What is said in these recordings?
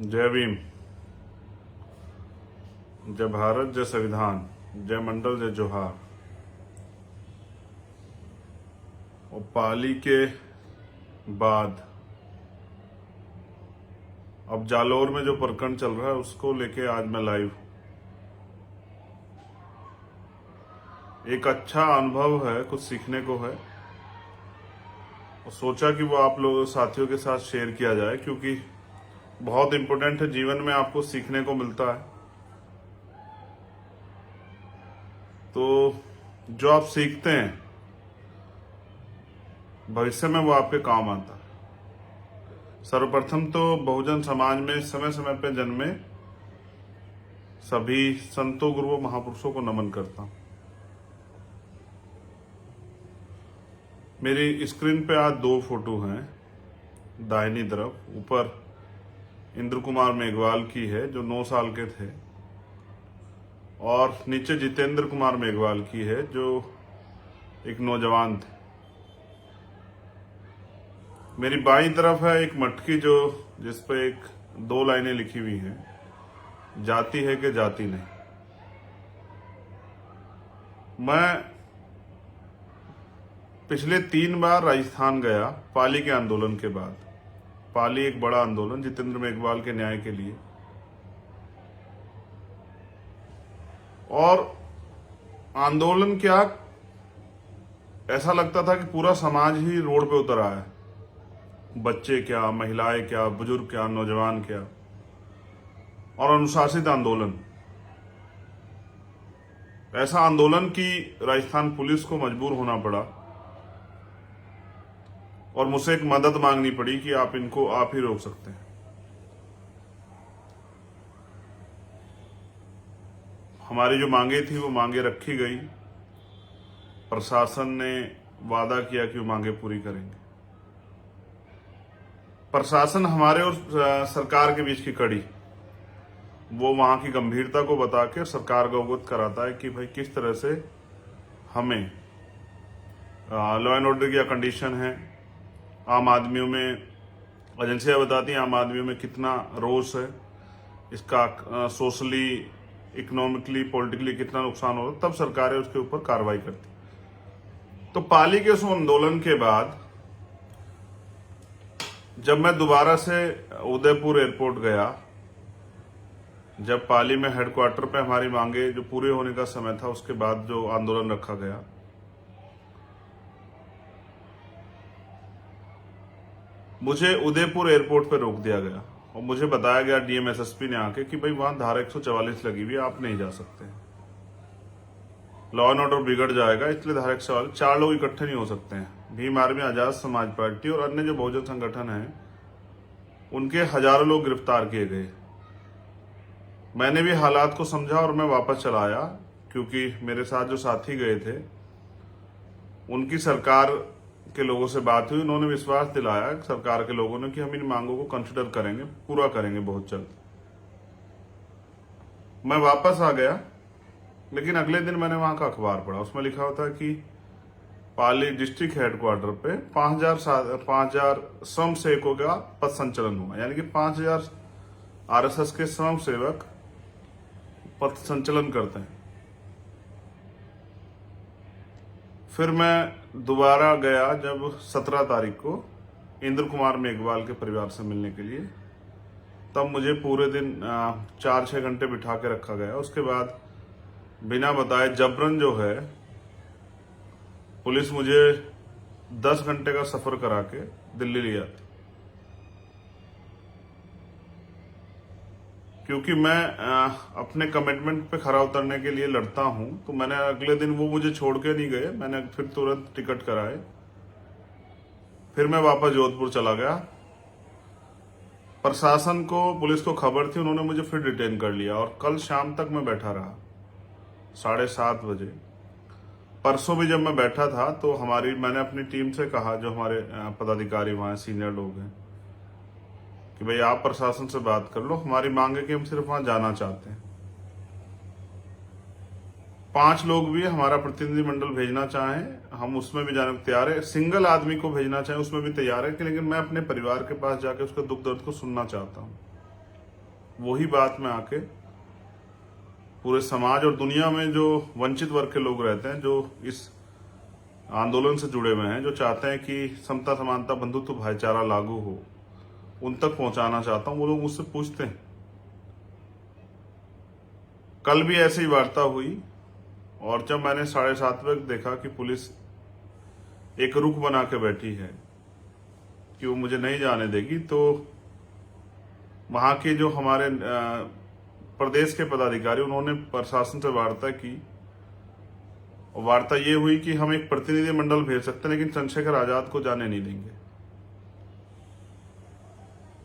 जय भीम, जय भारत, जय संविधान, जय मंडल, जय जोहार। और पाली के बाद अब जालौर में जो प्रकरण चल रहा है उसको लेके आज मैं लाइव हूं। एक अच्छा अनुभव है, कुछ सीखने को है और सोचा कि वो आप लोगों साथियों के साथ शेयर किया जाए, क्योंकि बहुत इंपॉर्टेंट है। जीवन में आपको सीखने को मिलता है तो जो आप सीखते हैं भविष्य में वो आपके काम आता है। सर्वप्रथम तो बहुजन समाज में समय समय पे जन्मे सभी संतों, गुरुओं, महापुरुषों को नमन करता हूं। मेरी स्क्रीन पे आज दो फोटो हैं। दाहिनी तरफ ऊपर इंद्र कुमार मेघवाल की है जो 9 साल के थे, और नीचे जितेंद्र कुमार मेघवाल की है जो एक नौजवान थे। मेरी बाईं तरफ है एक मटकी जो जिस पे एक 2 लाइनें लिखी हुई हैं, जाति है कि जाति नहीं। मैं पिछले 3 बार राजस्थान गया पाली के आंदोलन के बाद। पाली एक बड़ा आंदोलन जितेंद्र मेघवाल के न्याय के लिए, और आंदोलन क्या, ऐसा लगता था कि पूरा समाज ही रोड पे उतर आया है। बच्चे क्या, महिलाएं क्या, बुजुर्ग क्या, नौजवान क्या, और अनुशासित आंदोलन। ऐसा आंदोलन कि राजस्थान पुलिस को मजबूर होना पड़ा और मुझसे एक मदद मांगनी पड़ी कि आप इनको आप ही रोक सकते हैं। हमारी जो मांगे थी वो मांगे रखी गई। प्रशासन ने वादा किया कि वो मांगे पूरी करेंगे। प्रशासन हमारे और सरकार के बीच की कड़ी, वो वहां की गंभीरता को बता के सरकार को अवगत कराता है कि भाई किस तरह से हमें लॉ एंड ऑर्डर की कंडीशन है। आम आदमियों में, एजेंसियां बताती हैं आम आदमियों में कितना रोष है, इसका सोशली, इकोनॉमिकली, पॉलिटिकली कितना नुकसान हो रहा है, तब सरकारें उसके ऊपर कार्रवाई करती। तो पाली के उस आंदोलन के बाद जब मैं दोबारा से उदयपुर एयरपोर्ट गया, जब पाली में हेडक्वार्टर पे हमारी मांगे जो पूरे होने का समय था, उसके बाद जो आंदोलन रखा गया, मुझे उदयपुर एयरपोर्ट पे रोक दिया गया और मुझे बताया गया डीएम एसएसपी ने आके कि भाई वहां धारा 144 लगी हुई है, आप नहीं जा सकते, लॉ एंड ऑर्डर बिगड़ जाएगा, इसलिए धारा 144। 4 लोग इकट्ठे नहीं हो सकते हैं। भीम आर्मी, आजाद समाज पार्टी और अन्य जो बहुजन संगठन हैं, उनके हजारों लोग गिरफ्तार किए गए। मैंने भी हालात को समझा और मैं वापस चला आया, क्योंकि मेरे साथ जो साथी गए थे उनकी सरकार के लोगों से बात हुई। उन्होंने विश्वास दिलाया सरकार के लोगों ने कि हम इन मांगों को कंसिडर करेंगे, पूरा करेंगे बहुत जल्द। मैं वापस आ गया, लेकिन अगले दिन मैंने वहां का अखबार पढ़ा। उसमें लिखा होता कि पाली डिस्ट्रिक्ट हेडक्वार्टर पे 5,000 स्वयं सेवकों का पथ संचलन हुआ, यानी कि 5,000 आरएसएस के स्वयं सेवक पथ संचलन करते हैं। फिर मैं दोबारा गया जब 17 तारीख को इंद्र कुमार मेघवाल के परिवार से मिलने के लिए, तब मुझे पूरे दिन 4-6 घंटे बिठा के रखा गया। उसके बाद बिना बताए जबरन जो है पुलिस मुझे 10 घंटे का सफर करा के दिल्ली ले जाती, क्योंकि मैं अपने कमिटमेंट पे खरा उतरने के लिए लड़ता हूं। तो मैंने अगले दिन, वो मुझे छोड़ के नहीं गए, मैंने फिर तुरंत टिकट कराए। फिर मैं वापस जोधपुर चला गया। प्रशासन को, पुलिस को खबर थी, उन्होंने मुझे फिर डिटेन कर लिया और कल शाम तक मैं बैठा रहा 7:30 बजे। परसों भी जब मैं बैठा था तो मैंने अपनी टीम से कहा, जो हमारे पदाधिकारी वहां सीनियर लोग हैं, कि भाई आप प्रशासन से बात कर लो, हमारी मांग है कि हम सिर्फ वहां जाना चाहते हैं। 5 लोग भी हमारा प्रतिनिधि मंडल भेजना चाहें, हम उसमें भी जाने को तैयार है। सिंगल आदमी को भेजना चाहें उसमें भी तैयार है, लेकिन मैं अपने परिवार के पास जाके उसके दुख दर्द को सुनना चाहता हूं। वही बात में आके पूरे समाज और दुनिया में जो वंचित वर्ग के लोग रहते हैं, जो इस आंदोलन से जुड़े हुए हैं, जो चाहते हैं कि समता समानता बंधुत्व भाईचारा लागू हो, उन तक पहुंचाना चाहता हूं। वो लोग मुझसे पूछते हैं। कल भी ऐसी वार्ता हुई और जब मैंने 7:30 बजे देखा कि पुलिस एक रुख बना के बैठी है कि वो मुझे नहीं जाने देगी, तो वहां के जो हमारे प्रदेश के पदाधिकारी, उन्होंने प्रशासन से वार्ता की और वार्ता ये हुई कि हम एक प्रतिनिधि मंडल भेज सकते हैं, लेकिन चंद्रशेखर आजाद को जाने नहीं देंगे।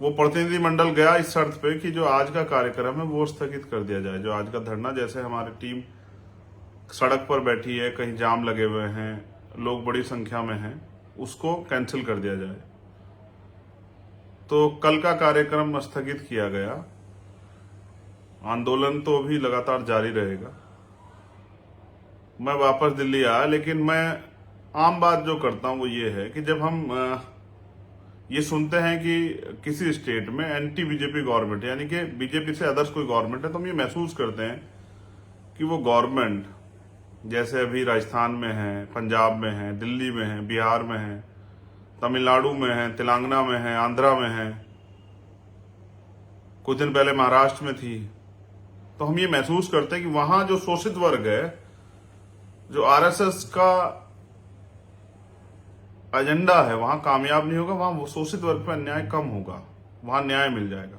वो प्रतिनिधि मंडल गया इस शर्त पे कि जो आज का कार्यक्रम है वो स्थगित कर दिया जाए। जो आज का धरना, जैसे हमारी टीम सड़क पर बैठी है, कहीं जाम लगे हुए हैं, लोग बड़ी संख्या में हैं, उसको कैंसिल कर दिया जाए। तो कल का कार्यक्रम स्थगित किया गया। आंदोलन तो अभी लगातार जारी रहेगा। मैं वापस दिल्ली आया, लेकिन मैं आम बात जो करता हूं वो ये है कि जब हम ये सुनते हैं कि किसी स्टेट में एंटी बीजेपी गवर्नमेंट, यानी कि बीजेपी से अदर्स कोई गवर्नमेंट है, तो हम ये महसूस करते हैं कि वो गवर्नमेंट जैसे अभी राजस्थान में है, पंजाब में है, दिल्ली में है, बिहार में है, तमिलनाडु में है, तेलंगाना में है, आंध्रा में है, कुछ दिन पहले महाराष्ट्र में थी। तो हम ये महसूस करते हैं कि वहां जो शोषित वर्ग है, जो आरएसएस का एजेंडा है, वहां कामयाब नहीं होगा। वहां शोषित वर्ग पर अन्याय कम होगा, वहां न्याय मिल जाएगा।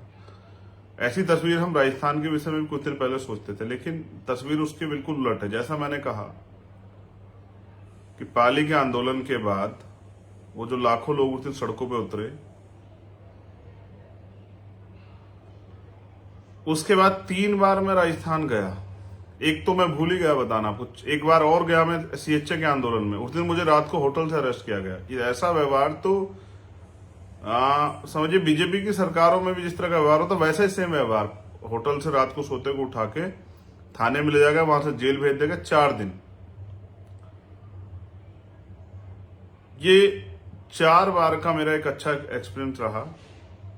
ऐसी तस्वीर हम राजस्थान के विषय में भी कुछ दिन पहले सोचते थे, लेकिन तस्वीर उसकी बिल्कुल उलट है। जैसा मैंने कहा कि पाली के आंदोलन के बाद वो जो लाखों लोग उस दिन सड़कों पे उतरे, उसके बाद 3 बार मैं राजस्थान गया। एक तो मैं भूल ही गया बताना कुछ, एक बार और गया मैं सीएचए के आंदोलन में। उस दिन मुझे रात को होटल से अरेस्ट किया गया। ये ऐसा व्यवहार तो समझिए बीजेपी की सरकारों में भी जिस तरह का व्यवहार होता, वैसा ही सेम व्यवहार। होटल से रात को सोते को उठा के थाने में ले जाएगा, वहां से जेल भेज देगा 4 दिन। ये 4 बार का मेरा एक अच्छा एक्सपीरियंस रहा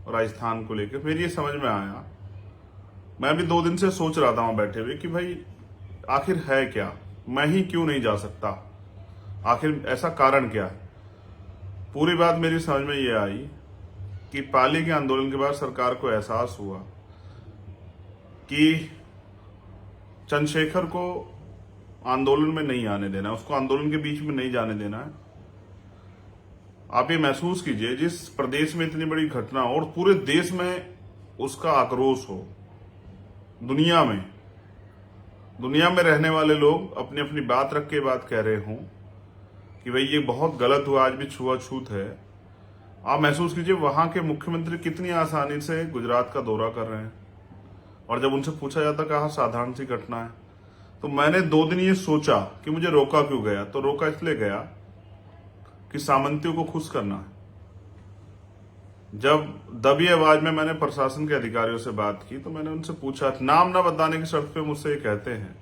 राजस्थान को लेकर। मेरी ये समझ में आया, मैं भी 2 दिन से सोच रहा था वहां बैठे हुए कि भाई आखिर है क्या, मैं ही क्यों नहीं जा सकता, आखिर ऐसा कारण क्या है। पूरी बात मेरी समझ में ये आई कि पाली के आंदोलन के बाद सरकार को एहसास हुआ कि चंद्रशेखर को आंदोलन में नहीं आने देना, उसको आंदोलन के बीच में नहीं जाने देना है। आप ये महसूस कीजिए, जिस प्रदेश में इतनी बड़ी घटना हो और पूरे देश में उसका आक्रोश हो, दुनिया में रहने वाले लोग अपनी अपनी बात रख के बात कह रहे हों कि भाई ये बहुत गलत हुआ, आज भी छुआछूत है। आप महसूस कीजिए वहां के मुख्यमंत्री कितनी आसानी से गुजरात का दौरा कर रहे हैं, और जब उनसे पूछा जाता कहा साधारण सी घटना है। तो मैंने 2 दिन ये सोचा कि मुझे रोका क्यों गया, तो रोका इसलिए गया कि सामंतियों को खुश करना है। जब दबी आवाज में मैंने प्रशासन के अधिकारियों से बात की, तो मैंने उनसे पूछा, नाम ना बताने की शर्त पे मुझसे ये कहते हैं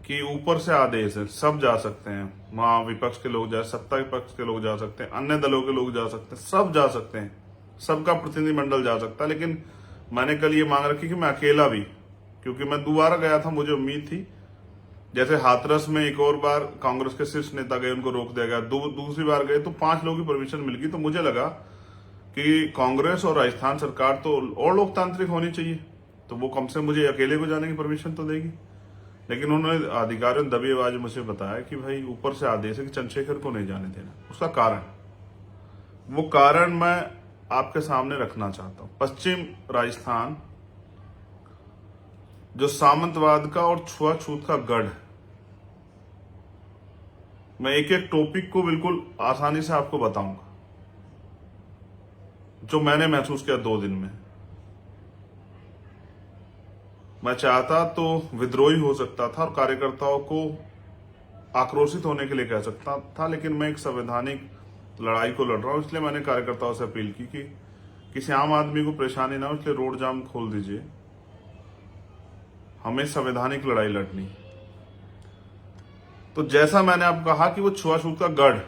कि ऊपर से आदेश है, सब जा सकते हैं, वहां विपक्ष के लोग जा, सत्ता विपक्ष के लोग जा सकते हैं, अन्य दलों के लोग जा सकते हैं, सब जा सकते हैं, सबका प्रतिनिधिमंडल जा सकता है। लेकिन मैंने कल ये मांग रखी कि मैं अकेला भी, क्योंकि मैं दोबारा गया था, मुझे उम्मीद थी जैसे हाथरस में एक और बार कांग्रेस के शीर्ष नेता गए, उनको रोक दिया गया, दूसरी बार गए तो 5 लोगों की परमिशन मिल गई। तो मुझे लगा कि कांग्रेस और राजस्थान सरकार तो और लोकतांत्रिक होनी चाहिए, तो वो कम से मुझे अकेले को जाने की परमिशन तो देगी। लेकिन उन्होंने अधिकारियों ने दबी आवाज मुझे बताया कि भाई ऊपर से आदेश है कि चंद्रशेखर को नहीं जाने देना। उसका कारण, वो कारण मैं आपके सामने रखना चाहता हूं। पश्चिम राजस्थान जो सामंतवाद का और छुआछूत का गढ़ है, मैं एक एक टॉपिक को बिल्कुल आसानी से आपको बताऊंगा जो मैंने महसूस किया 2 दिन में। मैं चाहता तो विद्रोही हो सकता था और कार्यकर्ताओं को आक्रोशित होने के लिए कह सकता था, लेकिन मैं एक संवैधानिक लड़ाई को लड़ रहा हूं। इसलिए मैंने कार्यकर्ताओं से अपील की कि किसी आम आदमी को परेशानी ना हो, इसलिए रोड जाम खोल दीजिए, हमें संवैधानिक लड़ाई लड़नी। तो जैसा मैंने आपको कहा कि वो छुआछूत का गढ़,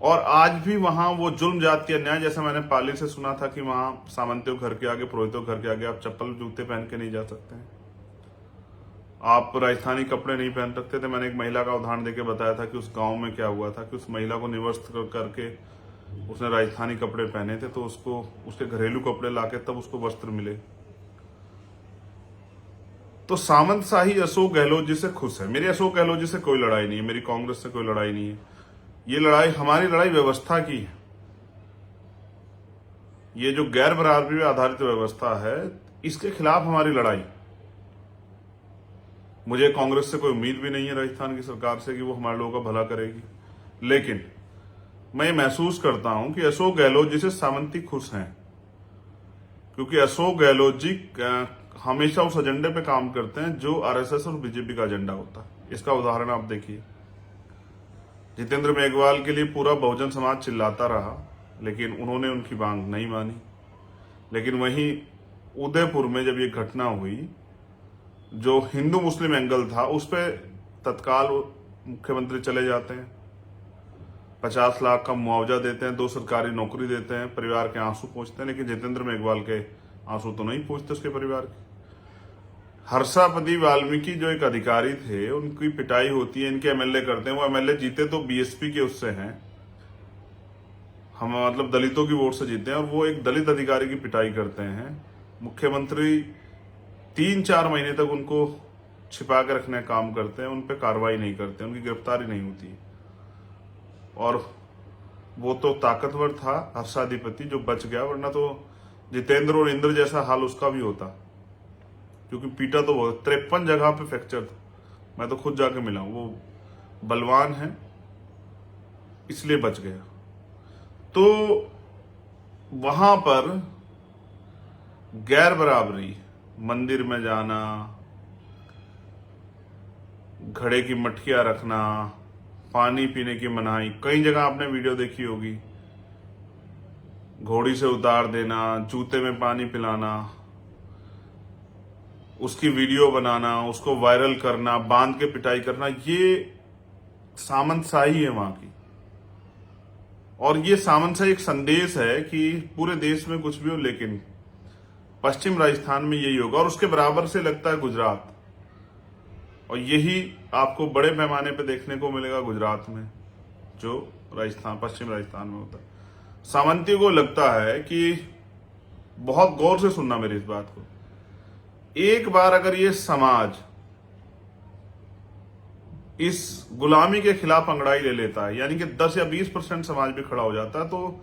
और आज भी वहां वो जुल्म जाति अन्याय, जैसे मैंने पाली से सुना था कि वहां सामंतियों घर के आगे, पुरोहितों घर के आगे आप चप्पल जूते पहन के नहीं जा सकते हैं, आप राजस्थानी कपड़े नहीं पहन सकते थे। मैंने एक महिला का उदाहरण देके बताया था कि उस गांव में क्या हुआ था कि उस महिला को निवस्त्र करके उसने राजस्थानी कपड़े पहने थे, तो उसको उसके घरेलू कपड़े लाके तब उसको वस्त्र मिले। तो सामंतशाही अशोक गहलोत जी से खुश है। मेरी अशोक गहलोत जी से कोई लड़ाई नहीं है, मेरी कांग्रेस से कोई लड़ाई नहीं है। ये लड़ाई, हमारी लड़ाई व्यवस्था की है। ये जो गैर बराबरी पे आधारित व्यवस्था है, इसके खिलाफ हमारी लड़ाई। मुझे कांग्रेस से कोई उम्मीद भी नहीं है, राजस्थान की सरकार से, कि वो हमारे लोगों का भला करेगी। लेकिन मैं ये महसूस करता हूं कि अशोक गहलोत जी से सामंती खुश हैं, क्योंकि अशोक गहलोत जी हमेशा उस एजेंडे पे काम करते हैं जो आरएसएस और बीजेपी का एजेंडा होता है। इसका उदाहरण आप देखिए, जितेंद्र मेघवाल के लिए पूरा बहुजन समाज चिल्लाता रहा, लेकिन उन्होंने उनकी मांग नहीं मानी। लेकिन वहीं उदयपुर में जब ये घटना हुई, जो हिंदू मुस्लिम एंगल था, उस पर तत्काल मुख्यमंत्री चले जाते हैं, 50 लाख का मुआवजा देते हैं, 2 सरकारी नौकरी देते हैं, परिवार के आंसू पहुंचते हैं। लेकिन जितेंद्र मेघवाल के आंसू तो नहीं पहुंचते उसके परिवार के। हर्षापति वाल्मीकि जो एक अधिकारी थे, उनकी पिटाई होती है, इनके एमएलए करते हैं। वो एमएलए जीते तो बीएसपी के उससे हैं, हम मतलब दलितों की वोट से जीते हैं, और वो एक दलित अधिकारी की पिटाई करते हैं। मुख्यमंत्री 3-4 महीने तक उनको छिपा के रखने का काम करते हैं, उन पर कार्रवाई नहीं करते, उनकी गिरफ्तारी नहीं होती। और वो तो ताकतवर था हर्षाधिपति जो बच गया, वरना तो जितेंद्र और इंद्र जैसा हाल उसका भी होता, क्योंकि पीटा तो बहुत, 53 जगह पे फ्रैक्चर था। मैं तो खुद जाके मिला हूं, वो बलवान है इसलिए बच गया। तो वहां पर गैर बराबरी, मंदिर में जाना, घड़े की मटकियां रखना, पानी पीने की मनाही, कई जगह आपने वीडियो देखी होगी, घोड़ी से उतार देना, जूते में पानी पिलाना, उसकी वीडियो बनाना, उसको वायरल करना, बांध के पिटाई करना, ये सामंतशाही है वहां की। और ये सामंतशाही एक संदेश है कि पूरे देश में कुछ भी हो, लेकिन पश्चिम राजस्थान में यही होगा। और उसके बराबर से लगता है गुजरात, और यही आपको बड़े पैमाने पे देखने को मिलेगा गुजरात में, जो राजस्थान, पश्चिम राजस्थान में होता है। सामंतियों को लगता है कि, बहुत गौर से सुनना मेरी इस बात को, एक बार अगर ये समाज इस गुलामी के खिलाफ अंगड़ाई ले लेता है, यानी कि 10 या 20% समाज भी खड़ा हो जाता है, तो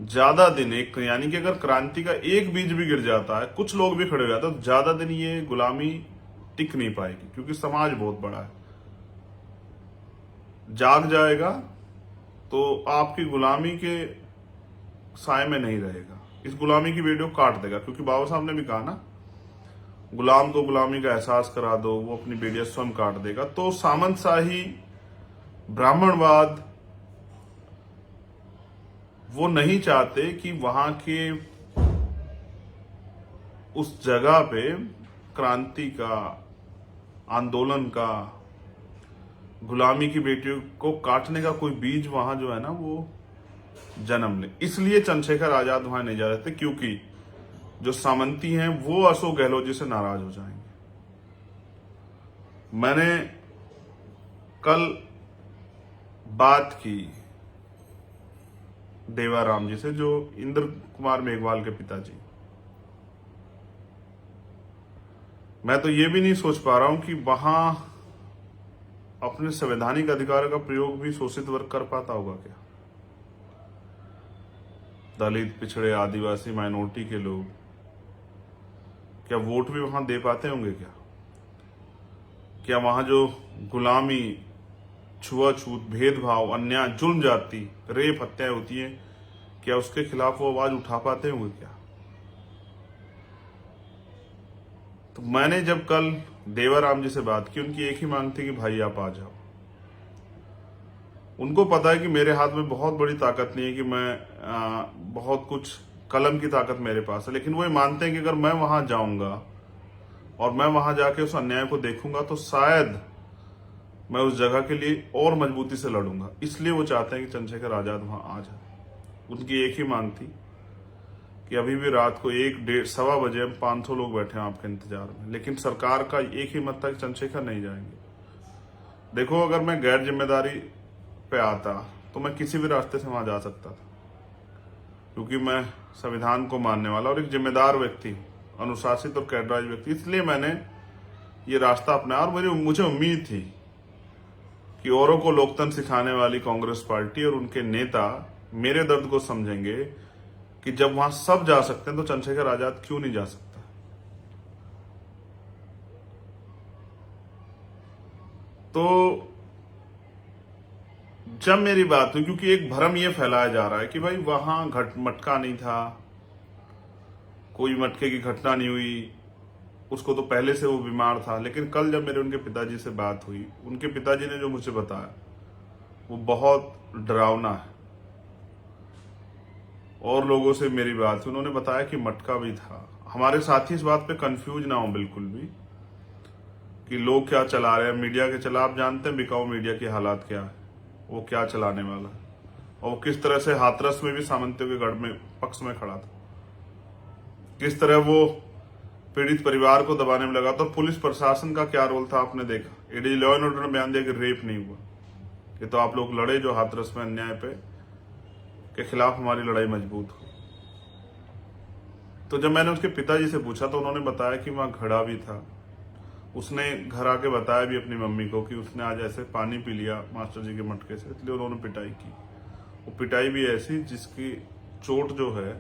ज्यादा दिन, एक यानी कि अगर क्रांति का एक बीज भी गिर जाता है, कुछ लोग भी खड़े हो जाते हैं, तो ज्यादा दिन ये गुलामी टिक नहीं पाएगी, क्योंकि समाज बहुत बड़ा है। जाग जाएगा तो आपकी गुलामी के साए में नहीं रहेगा, इस गुलामी की वीडियो काट देगा। क्योंकि बाबा साहब ने भी कहा ना, गुलाम को गुलामी का एहसास करा दो, वो अपनी वीडियो स्वयं काट देगा। तो सामंतशाही, ब्राह्मणवाद, वो नहीं चाहते कि वहां के उस जगह पे क्रांति का, आंदोलन का, गुलामी की बेटियों को काटने का कोई बीज वहां जो है ना, वो जन्म ले। इसलिए चंद्रशेखर आजाद वहां नहीं जा रहे थे, क्योंकि जो सामंती हैं वो अशोक गहलोत जी से नाराज हो जाएंगे। मैंने कल बात की देवाराम जी से, जो इंद्र कुमार मेघवाल के पिताजी। मैं तो ये भी नहीं सोच पा रहा हूं कि वहां अपने संवैधानिक अधिकार का प्रयोग भी शोषित वर्ग कर पाता होगा क्या? दलित, पिछड़े, आदिवासी, माइनॉरिटी के लोग क्या वोट भी वहां दे पाते होंगे क्या? क्या वहां जो गुलामी, छुआछूत, भेदभाव, अन्याय, जुल्म जाति, रेप, हत्याएं होती हैं, क्या उसके खिलाफ वो आवाज उठा पाते होंगे क्या? तो मैंने जब कल देवाराम जी से बात की, उनकी एक ही मांग थी कि भाई आप आ जाओ। उनको पता है कि मेरे हाथ में बहुत बड़ी ताकत नहीं है, कि मैं बहुत कुछ कलम की ताकत मेरे पास है, लेकिन वो ये मानते हैं कि अगर मैं वहां जाऊंगा और मैं वहां जाके उस अन्याय को देखूंगा, तो शायद मैं उस जगह के लिए और मजबूती से लड़ूंगा। इसलिए वो चाहते हैं कि चंद्रशेखर आजाद वहां आ जाए। उनकी एक ही मांग थी कि अभी भी रात को 1-1:15 बजे 500 लोग बैठे हैं आपके इंतजार में, लेकिन सरकार का एक ही मत था कि चंद्रशेखर नहीं जाएंगे। देखो, अगर मैं गैर जिम्मेदारी पे आता तो मैं किसी भी रास्ते से वहां जा सकता था, क्योंकि मैं संविधान को मानने वाला और एक जिम्मेदार व्यक्ति हूँ, अनुशासित और कैडराइज व्यक्ति। इसलिए मैंने ये रास्ता अपनाया और मुझे उम्मीद थी कि औरों को लोकतंत्र सिखाने वाली कांग्रेस पार्टी और उनके नेता मेरे दर्द को समझेंगे कि जब वहां सब जा सकते हैं तो चंद्रशेखर आजाद क्यों नहीं जा सकता। तो जब मेरी बात हुई, क्योंकि एक भ्रम ये फैलाया जा रहा है कि भाई वहां मटका नहीं था, कोई मटके की घटना नहीं हुई, उसको तो पहले से वो बीमार था। लेकिन कल जब मेरे उनके पिताजी से बात हुई, उनके पिताजी ने जो मुझे बताया वो बहुत डरावना है। और लोगों से मेरी बात हुई, उन्होंने बताया कि मटका भी था। हमारे साथी इस बात पे कंफ्यूज ना हो बिल्कुल भी कि लोग क्या चला रहे हैं, मीडिया के चला। आप जानते हैं बिकाऊ मीडिया की हालात क्या है, वो क्या चलाने वाला है, और वो किस तरह से हाथरस में भी सामंतियों के गढ़ में पक्ष में खड़ा था, किस तरह वो पीड़ित परिवार को दबाने में लगा। तो पुलिस प्रशासन का क्या रोल था आपने देखा। एडीजी लॉ एंड ऑर्डर ने बयान दिया कि रेप नहीं हुआ। ये तो आप लोग लड़े जो हाथरस में अन्याय पे के खिलाफ हमारी लड़ाई मजबूत हो। तो जब मैंने उसके पिताजी से पूछा तो उन्होंने बताया कि वहां घड़ा भी था। उसने घर आके बताया भी अपनी मम्मी को कि उसने आज ऐसे पानी पी लिया मास्टर जी के मटके से, इसलिए उन्होंने पिटाई की। वो पिटाई भी ऐसी जिसकी चोट जो है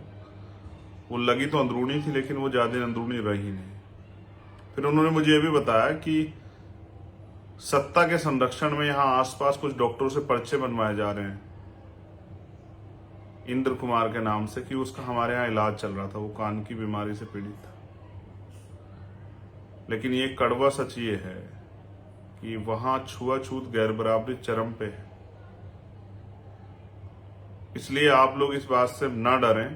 वो लगी तो अंदरूनी थी, लेकिन वो ज्यादा अंदरूनी रही नहीं। फिर उन्होंने मुझे ये भी बताया कि सत्ता के संरक्षण में यहाँ आसपास कुछ डॉक्टरों से पर्चे बनवाए जा रहे हैं इंद्र कुमार के नाम से, कि उसका हमारे यहाँ इलाज चल रहा था, वो कान की बीमारी से पीड़ित था। लेकिन ये कड़वा सच ये है कि वहां छुआछूत गैर बराबरी चरम पे है। इसलिए आप लोग इस बात से ना डरें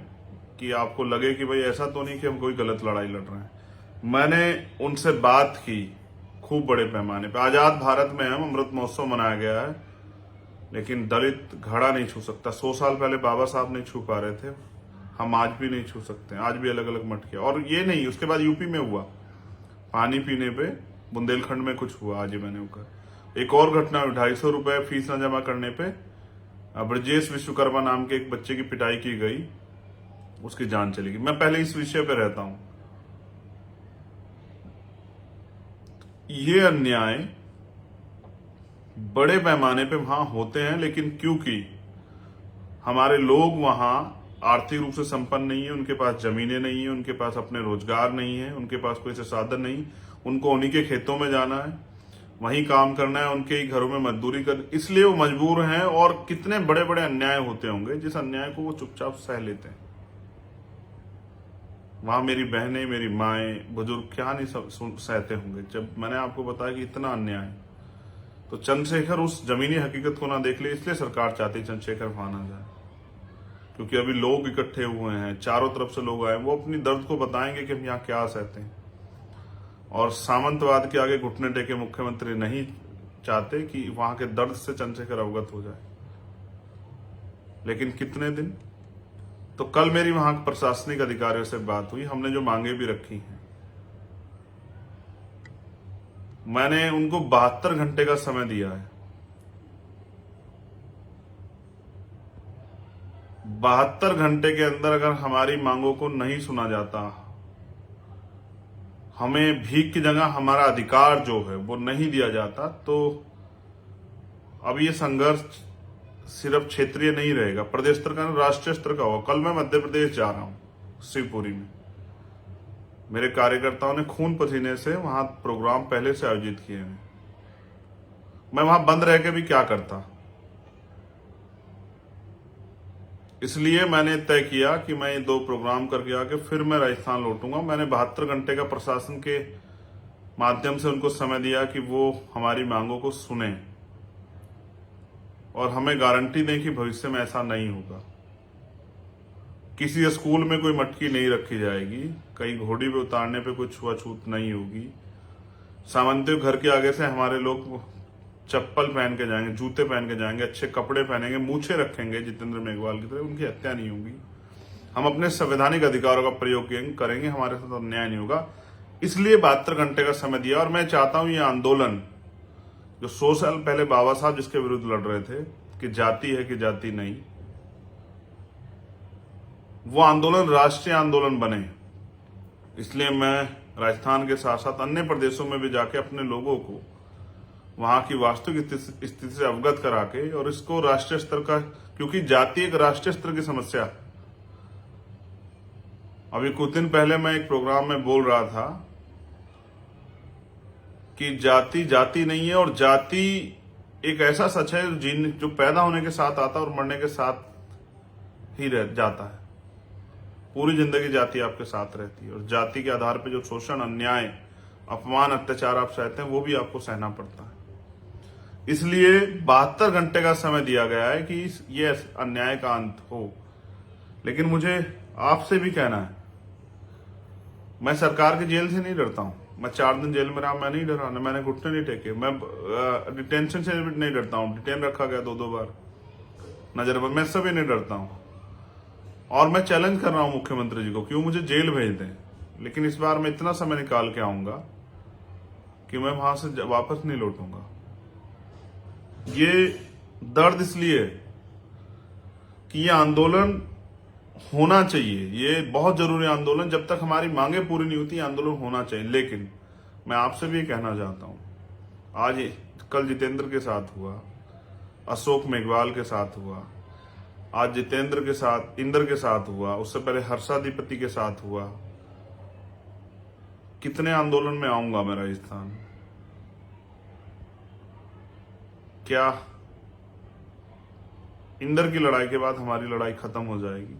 कि आपको लगे कि भाई ऐसा तो नहीं कि हम कोई गलत लड़ाई लड़ रहे हैं। मैंने उनसे बात की खूब बड़े पैमाने पे। आजाद भारत में हम अमृत महोत्सव मनाया गया है, लेकिन दलित घड़ा नहीं छू सकता। 100 साल पहले बाबा साहब नहीं छू पा रहे थे, हम आज भी नहीं छू सकते। आज भी अलग अलग मटके। और ये नहीं, उसके बाद यूपी में हुआ, पानी पीने पे बुंदेलखंड में कुछ हुआ। आज ही मैंने होकर एक और घटना हुई, 250 रुपए फीस न जमा करने पे ब्रजेश विश्वकर्मा नाम के एक बच्चे की पिटाई की गई, उसकी जान चली गई। मैं पहले इस विषय पे रहता हूं। ये अन्याय बड़े पैमाने पे वहां होते हैं, लेकिन क्योंकि हमारे लोग वहां आर्थिक रूप से संपन्न नहीं है, उनके पास जमीनें नहीं है, उनके पास अपने रोजगार नहीं है, उनके पास कोई ऐसे साधन नहीं, उनको उन्हीं के खेतों में जाना है, वहीं काम करना है, उनके ही घरों में मजदूरी कर, इसलिए वो मजबूर हैं। और कितने बड़े बड़े अन्याय होते होंगे जिस अन्याय को वो चुपचाप सह लेते हैं। वहां मेरी बहनें, मेरी माएं, बुजुर्ग क्या नहीं सहते होंगे जब मैंने आपको बताया कि इतना अन्याय है। तो चंद्रशेखर उस जमीनी हकीकत को ना देख ले, इसलिए सरकार चाहती चंद्रशेखर वहां ना जाए, क्योंकि अभी लोग इकट्ठे हुए हैं, चारों तरफ से लोग आए, वो अपनी दर्द को बताएंगे कि हम यहाँ क्या सहते हैं। और सामंतवाद के आगे घुटने टेके मुख्यमंत्री नहीं चाहते कि वहां के दर्द से चंद्रशेखर अवगत हो जाए। लेकिन कितने दिन। तो कल मेरी वहां प्रशासनिक अधिकारियों से बात हुई, हमने जो मांगे भी रखी हैं, मैंने उनको 72 घंटे का समय दिया है। 72 घंटे के अंदर अगर हमारी मांगों को नहीं सुना जाता, हमें भीख की जगह हमारा अधिकार जो है वो नहीं दिया जाता, तो अब ये संघर्ष सिर्फ क्षेत्रीय नहीं रहेगा, प्रदेश स्तर का, राष्ट्रीय स्तर का होगा। कल मैं मध्य प्रदेश जा रहा हूं, शिवपुरी में। मेरे कार्यकर्ताओं ने खून पसीने से वहां प्रोग्राम पहले से आयोजित किए हैं। मैं वहां बंद रह के भी क्या करता, इसलिए मैंने तय किया कि मैं ये 2 प्रोग्राम करके आके फिर मैं राजस्थान लौटूंगा। मैंने 72 घंटे का प्रशासन के माध्यम से उनको समय दिया कि वो हमारी मांगों को सुने और हमें गारंटी दें कि भविष्य में ऐसा नहीं होगा। किसी स्कूल में कोई मटकी नहीं रखी जाएगी, कहीं घोड़ी पे उतारने पे कोई छुआछूत नहीं होगी, सामंतियों घर के आगे से हमारे लोग चप्पल पहन के जाएंगे, जूते पहन के जाएंगे, अच्छे कपड़े पहनेंगे, मूछे रखेंगे जितेंद्र मेघवाल की तरह, उनकी हत्या नहीं होगी। हम अपने संवैधानिक अधिकारों का प्रयोग करेंगे, हमारे साथ अन्याय नहीं होगा। इसलिए 72 घंटे का समय दिया। और मैं चाहता हूं ये आंदोलन जो 100 साल पहले बाबा साहब जिसके विरुद्ध लड़ रहे थे कि जाति है कि जाति नहीं, वो आंदोलन राष्ट्रीय आंदोलन बने। इसलिए मैं राजस्थान के साथ साथ अन्य प्रदेशों में भी जाके अपने लोगों को वहां की वास्तविक स्थिति से अवगत करा के और इसको राष्ट्रीय स्तर का, क्योंकि जाति एक राष्ट्रीय स्तर की समस्या है। अभी कुछ दिन पहले मैं एक प्रोग्राम में बोल रहा था कि जाति जाति नहीं है, और जाति एक ऐसा सच है जो पैदा होने के साथ आता है और मरने के साथ ही रह जाता है। पूरी जिंदगी जाति आपके साथ रहती है, और जाति के आधार पर जो शोषण, अन्याय, अपमान, अत्याचार आप सहते हैं वो भी आपको सहना पड़ता है। इसलिए 72 घंटे का समय दिया गया है कि ये अन्याय का अंत हो। लेकिन मुझे आपसे भी कहना है, मैं सरकार की जेल से नहीं डरता हूं। मैं 4 दिन जेल में रहा, मैं नहीं डरा, मैंने घुटने नहीं टेके। मैं डिटेंशन से भी नहीं डरता हूं, डिटेन रखा गया 2-2 बार नजर पर, मैं इससे भी नहीं डरता हूं। और मैं चैलेंज कर रहा हूं मुख्यमंत्री जी को कि वो मुझे जेल भेज दें, लेकिन इस बार मैं इतना समय निकाल के आऊंगा कि मैं वहां से वापस नहीं लौटूंगा। ये दर्द इसलिए कि ये आंदोलन होना चाहिए, ये बहुत जरूरी आंदोलन। जब तक हमारी मांगे पूरी नहीं होती आंदोलन होना चाहिए। लेकिन मैं आपसे भी कहना चाहता हूं, आज कल जितेंद्र के साथ हुआ, अशोक मेघवाल के साथ हुआ, आज जितेंद्र के साथ, इंद्र के साथ हुआ, उससे पहले हर्षाधिपति के साथ हुआ। कितने आंदोलन में आऊंगा मैं राजस्थान? क्या इंद्र की लड़ाई के बाद हमारी लड़ाई खत्म हो जाएगी?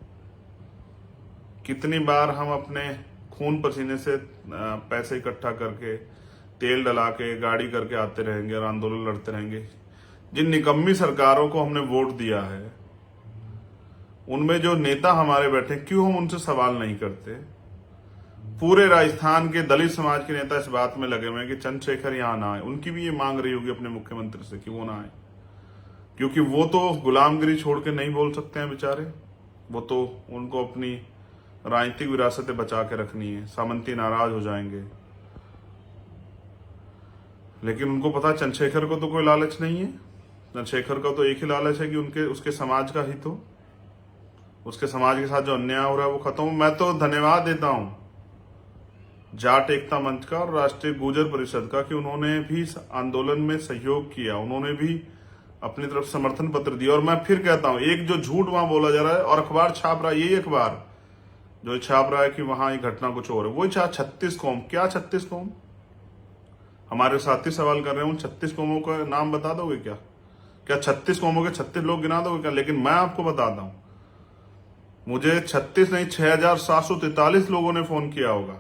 कितनी बार हम अपने खून पसीने से पैसे इकट्ठा करके, तेल डला के, गाड़ी करके आते रहेंगे और आंदोलन लड़ते रहेंगे? जिन निकम्मी सरकारों को हमने वोट दिया है, उनमें जो नेता हमारे बैठे, क्यों हम उनसे सवाल नहीं करते? पूरे राजस्थान के दलित समाज के नेता इस बात में लगे हुए हैं कि चंद्रशेखर यहां ना आए। उनकी भी ये मांग रही होगी अपने मुख्यमंत्री से कि वो ना आए, क्योंकि वो तो गुलामगिरी छोड़ के नहीं बोल सकते हैं बेचारे। वो तो, उनको अपनी राजनीतिक विरासतें बचा के रखनी है, सामंती नाराज हो जाएंगे। लेकिन उनको पता चंद्रशेखर को तो कोई लालच नहीं है। चंद्रशेखर का तो एक ही लालच है कि उसके समाज का हित हो, उसके समाज के साथ जो अन्याय हो रहा है वो खत्म हो। मैं तो धन्यवाद देता हूं जाट एकता मंच का और राष्ट्रीय गुर्जर परिषद का कि उन्होंने भी आंदोलन में सहयोग किया, उन्होंने भी अपनी तरफ समर्थन पत्र दिया। और मैं फिर कहता हूं, एक जो झूठ वहां बोला जा रहा है और अखबार छाप रहा है, यही अखबार जो छाप रहा है कि वहां ये घटना कुछ और है, वही 36 कौम। क्या 36 कौम? हमारे साथी सवाल कर रहे हैं, उन 36 कौमों का नाम बता दोगे क्या? क्या 36 कौमों के 36 लोग गिना दोगे क्या? लेकिन मैं आपको बताता हूं, मुझे 36 नहीं 6743 लोगों ने फोन किया होगा,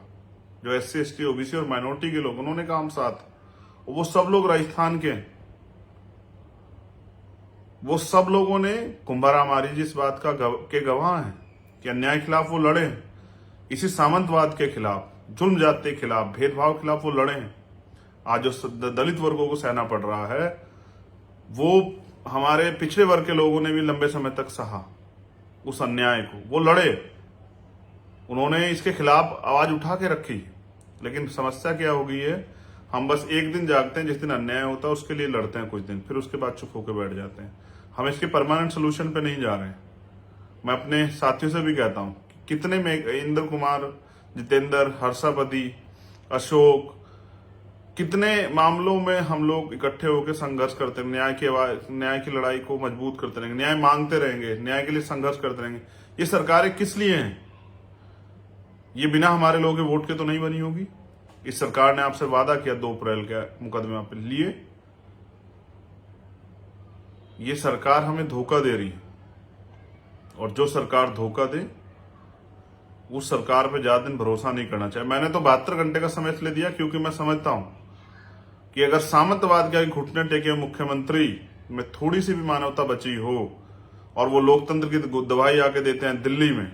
जो SC ST OBC और माइनॉरिटी के लोग, उन्होंने कहा हम साथ। वो सब लोग राजस्थान के, वो सब लोगों ने कुंभाराम आर्य जी इस बात के गवाह हैं कि अन्याय के खिलाफ वो लड़े, इसी सामंतवाद के खिलाफ, जुल्म जाति के खिलाफ, भेदभाव के खिलाफ वो लड़े। आज जो दलित वर्गों को सहना पड़ रहा है, वो हमारे पिछड़े वर्ग के लोगों ने भी लंबे समय तक सहा उस अन्याय को, वो लड़े, उन्होंने इसके खिलाफ आवाज उठा के रखी। लेकिन समस्या क्या हो गई है, हम बस एक दिन जागते हैं जिस दिन अन्याय होता है, उसके लिए लड़ते हैं कुछ दिन, फिर उसके बाद चुप होकर बैठ जाते हैं। हम इसके परमानेंट सोल्यूशन पे नहीं जा रहे हैं। मैं अपने साथियों से भी कहता हूं, कितने में इंद्र कुमार, जितेंद्र, हर्षापति, अशोक, कितने मामलों में हम लोग इकट्ठे होकर संघर्ष करते हैं, न्याय की लड़ाई को मजबूत करते रहेंगे, न्याय मांगते रहेंगे, न्याय के लिए संघर्ष करते रहेंगे। ये सरकारें किस लिए हैं? ये बिना हमारे लोगों के वोट के तो नहीं बनी होगी। इस सरकार ने आपसे वादा किया 2 अप्रैल के मुकदमे पे लिए। ये सरकार हमें धोखा दे रही है, और जो सरकार धोखा दे उस सरकार पे ज्यादा दिन भरोसा नहीं करना चाहिए। मैंने तो 72 घंटे का समय इसलिए दिया क्योंकि मैं समझता हूं कि अगर सामंतवाद के घुटने टेके मुख्यमंत्री में थोड़ी सी भी मानवता बची हो और वो लोकतंत्र की दवाई आके देते हैं दिल्ली में,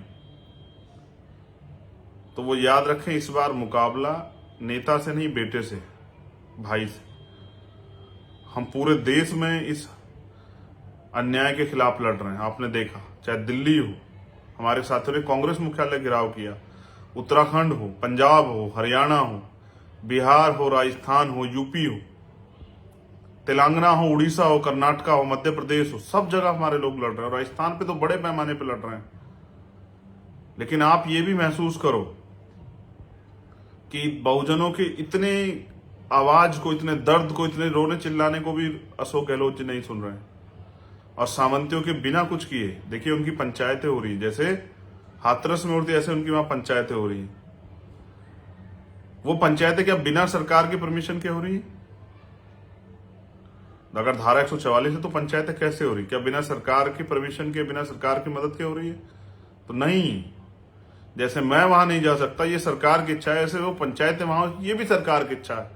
तो वो याद रखें, इस बार मुकाबला नेता से नहीं, बेटे से, भाई से। हम पूरे देश में इस अन्याय के खिलाफ लड़ रहे हैं। आपने देखा, चाहे दिल्ली हो, हमारे साथियों ने कांग्रेस मुख्यालय घेराव किया, उत्तराखंड हो, पंजाब हो, हरियाणा हो, बिहार हो, राजस्थान हो, यूपी हो, तेलंगाना हो, उड़ीसा हो, कर्नाटका हो, मध्य प्रदेश हो, सब जगह हमारे लोग लड़ रहे हैं। और राजस्थान पे तो बड़े पैमाने पे लड़ रहे हैं। लेकिन आप ये भी महसूस करो कि बहुजनों के इतने आवाज को, इतने दर्द को, इतने रोने चिल्लाने को भी अशोक गहलोत जी नहीं सुन रहे हैं। और सामंतियों के बिना कुछ किए देखिए उनकी पंचायतें हो रही है। जैसे हाथरस में होती है, ऐसे उनकी वहां पंचायतें हो रही है। वो पंचायतें क्या बिना सरकार की परमिशन के हो रही है? अगर धारा 144 है तो पंचायतें कैसे हो रही? क्या बिना सरकार की परमिशन के, बिना सरकार की मदद के हो रही है? तो नहीं। जैसे मैं वहां नहीं जा सकता, ये सरकार की इच्छा है, ऐसे वो पंचायतें वहां, ये भी सरकार की इच्छा है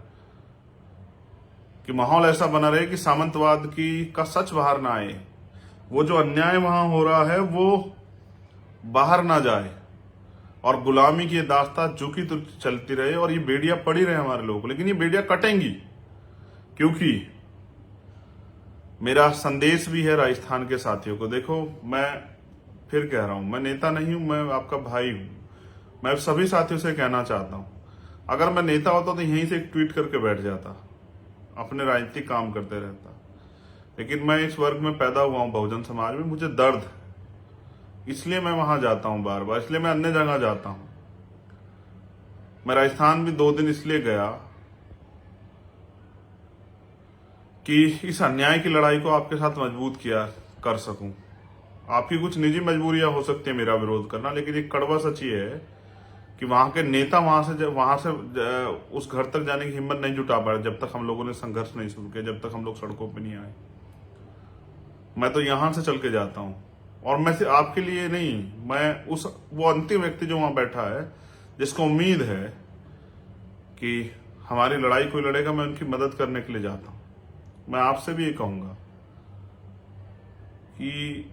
कि माहौल ऐसा बना रहे कि सामंतवाद की का सच बाहर ना आए, वो जो अन्याय वहां हो रहा है वो बाहर ना जाए, और गुलामी की दास्तां झुकी तो चलती रहे, और ये बेड़ियां पड़ी रहे हमारे लोगों को। लेकिन ये बेड़ियां कटेंगी, क्योंकि मेरा संदेश भी है राजस्थान के साथियों को। देखो, मैं फिर कह रहा हूं, मैं नेता नहीं हूं, मैं आपका भाई हूं। मैं सभी साथियों से कहना चाहता हूं, अगर मैं नेता होता तो यहीं से एक ट्वीट करके बैठ जाता, अपने राजनीतिक काम करते रहता। लेकिन मैं इस वर्ग में पैदा हुआ हूं, बहुजन समाज में, मुझे दर्द है, इसलिए मैं वहां जाता हूं बार बार, इसलिए मैं अन्य जगह जाता हूं। मैं राजस्थान भी 2 दिन इसलिए गया कि इस अन्याय की लड़ाई को आपके साथ मजबूत किया कर सकूं। आपकी कुछ निजी मजबूरियां हो सकती है मेरा विरोध करना, लेकिन एक कड़वा सच ये है कि वहां के नेता वहां से उस घर तक जाने की हिम्मत नहीं जुटा पाए जब तक हम लोगों ने संघर्ष नहीं शुरू किया, जब तक हम लोग सड़कों पे नहीं आए। मैं तो यहां से चल के जाता हूं, और मैं सिर्फ आपके लिए नहीं, मैं वो अंतिम व्यक्ति जो वहां बैठा है, जिसको उम्मीद है कि हमारी लड़ाई कोई लड़ेगा, मैं उनकी मदद करने के लिए जाता हूं। मैं आपसे भी ये कहूंगा कि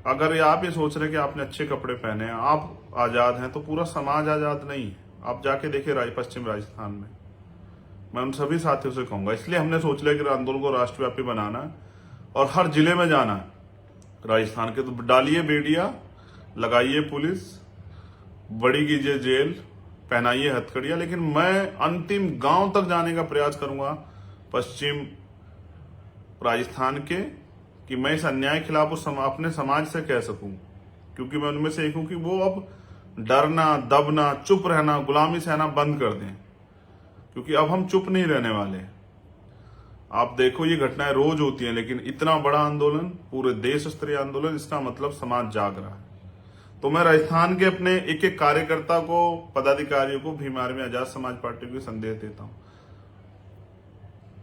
अगर आप ये सोच रहे हैं कि आपने अच्छे कपड़े पहने हैं, आप आजाद हैं, तो पूरा समाज आजाद नहीं है। आप जाके देखिए पश्चिम राजस्थान में। मैं उन सभी साथियों से कहूंगा, इसलिए हमने सोच लिया कि आंदोलन को राष्ट्रव्यापी बनाना है और हर जिले में जाना है राजस्थान के। तो डालिए बेड़िया, लगाइए पुलिस, बड़ी कीजिए जेल, पहनाइए हथकड़ियां, लेकिन मैं अंतिम गांव तक जाने का प्रयास करूंगा पश्चिम राजस्थान के, कि मैं इस अन्याय के खिलाफ अपने समाज से कह सकूं, क्योंकि मैं उनमें से एक हूं कि वो अब डरना, दबना, चुप रहना, गुलामी सहना बंद कर दें, क्योंकि अब हम चुप नहीं रहने वाले। आप देखो, ये घटनाएं रोज होती हैं, लेकिन इतना बड़ा आंदोलन, पूरे देश स्तरीय आंदोलन, इसका मतलब समाज जाग रहा है। तो मैं राजस्थान के अपने एक एक कार्यकर्ता को, पदाधिकारियों को, भीम आर्मी आजाद समाज पार्टी को संदेश देता हूं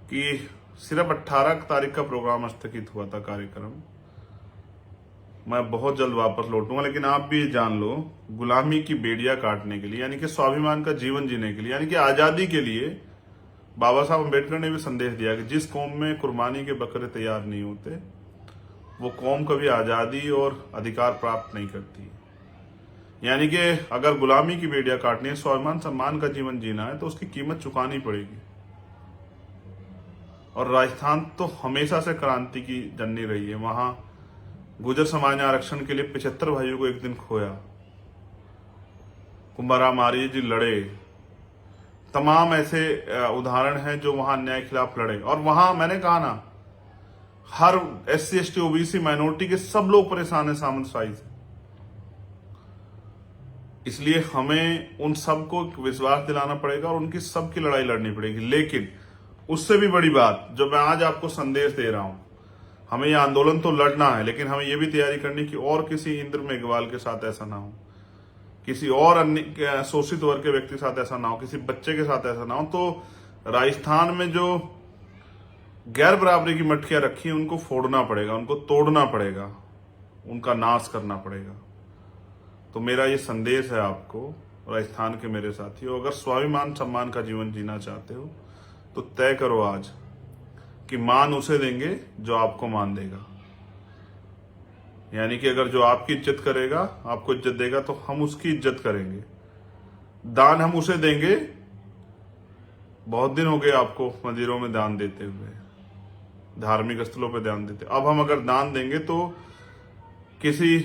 कि सिर्फ 18 तारीख का प्रोग्राम स्थगित हुआ था, कार्यक्रम। मैं बहुत जल्द वापस लौटूंगा, लेकिन आप भी जान लो, गुलामी की बेड़ियां काटने के लिए, यानी कि स्वाभिमान का जीवन जीने के लिए, यानी कि आजादी के लिए, बाबा साहब अम्बेडकर ने भी संदेश दिया कि जिस कौम में कुर्बानी के बकरे तैयार नहीं होते, वो कौम कभी आजादी और अधिकार प्राप्त नहीं करती। यानी कि अगर गुलामी की बेड़ियां काटनी है, स्वाभिमान सम्मान का जीवन जीना है, तो उसकी कीमत चुकानी पड़ेगी। और राजस्थान तो हमेशा से क्रांति की जननी रही है। वहां गुर्जर समाज ने आरक्षण के लिए 75 भाइयों को एक दिन खोया। कुंभाराम आर्य जी लड़े। तमाम ऐसे उदाहरण हैं जो वहां अन्याय के खिलाफ लड़े। और वहां मैंने कहा ना, हर SC ST OBC माइनॉरिटी के सब लोग परेशान है सामंतशाही से। इसलिए हमें उन सबको विश्वास दिलाना पड़ेगा और उनकी सबकी लड़ाई लड़नी पड़ेगी। लेकिन उससे भी बड़ी बात जो मैं आज आपको संदेश दे रहा हूं, हमें यह आंदोलन तो लड़ना है, लेकिन हमें यह भी तैयारी करनी कि और किसी इंद्र मेघवाल के साथ ऐसा ना हो, किसी और अन्य शोषित वर्ग के व्यक्ति के साथ ऐसा ना हो, किसी बच्चे के साथ ऐसा ना हो। तो राजस्थान में जो गैर बराबरी की मटकियां रखी हैं, उनको फोड़ना पड़ेगा, उनको तोड़ना पड़ेगा, उनका नाश करना पड़ेगा। तो मेरा ये संदेश है आपको, राजस्थान के मेरे साथियों, अगर स्वाभिमान सम्मान का जीवन जीना चाहते हो तो तय करो आज कि मान उसे देंगे जो आपको मान देगा। यानी कि अगर जो आपकी इज्जत करेगा, आपको इज्जत देगा, तो हम उसकी इज्जत करेंगे। दान हम उसे देंगे। बहुत दिन हो गए आपको मंदिरों में दान देते हुए, धार्मिक स्थलों पर ध्यान देते। अब हम अगर दान देंगे तो किसी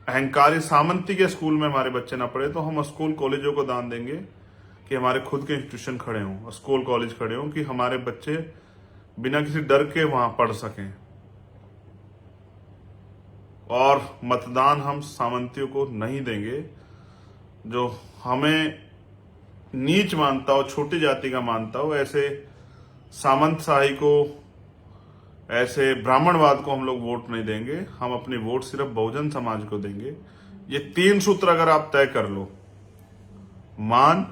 अहंकारी सामंती के स्कूल में हमारे बच्चे ना पढ़े, तो हम स्कूल कॉलेजों को दान देंगे कि हमारे खुद के इंस्टीट्यूशन खड़े हों, स्कूल कॉलेज खड़े हों, कि हमारे बच्चे बिना किसी डर के वहां पढ़ सकें। और मतदान हम सामंतियों को नहीं देंगे, जो हमें नीच मानता हो, छोटी जाति का मानता हो, ऐसे सामंत शाही को, ऐसे ब्राह्मणवाद को हम लोग वोट नहीं देंगे। हम अपनी वोट सिर्फ बहुजन समाज को देंगे। ये 3 सूत्र अगर आप तय कर लो, मान,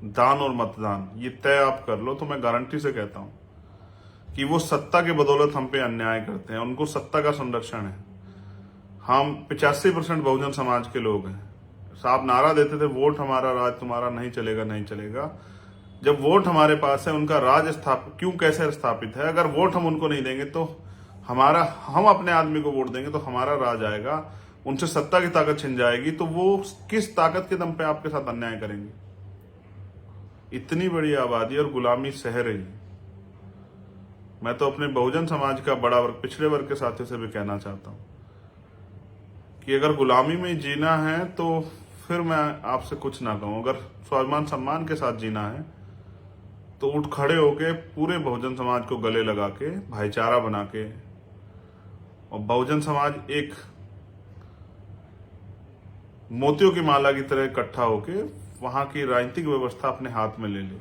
दान और मतदान, ये तय आप कर लो, तो मैं गारंटी से कहता हूं कि वो सत्ता के बदौलत हम पे अन्याय करते हैं, उनको सत्ता का संरक्षण है। हम 85% बहुजन समाज के लोग हैं। साहब नारा देते थे, वोट हमारा राज तुम्हारा, नहीं चलेगा नहीं चलेगा। जब वोट हमारे पास है, उनका राज क्यों कैसे स्थापित है? अगर वोट हम उनको नहीं देंगे तो हम अपने आदमी को वोट देंगे तो हमारा राज आएगा, उनसे सत्ता की ताकत छिन जाएगी, तो वो किस ताकत के दम पे आपके साथ अन्याय करेंगे? इतनी बड़ी आबादी और गुलामी सह रही। मैं तो अपने बहुजन समाज का बड़ा वर्ग, पिछड़े वर्ग के साथियों से भी कहना चाहता हूं कि अगर गुलामी में जीना है तो फिर मैं आपसे कुछ ना कहूं। अगर स्वाभिमान सम्मान के साथ जीना है तो उठ खड़े होके पूरे बहुजन समाज को गले लगा के, भाईचारा बना के, और बहुजन समाज एक मोतियों की माला की तरह इकट्ठा होके वहां की राजनीतिक व्यवस्था अपने हाथ में ले ले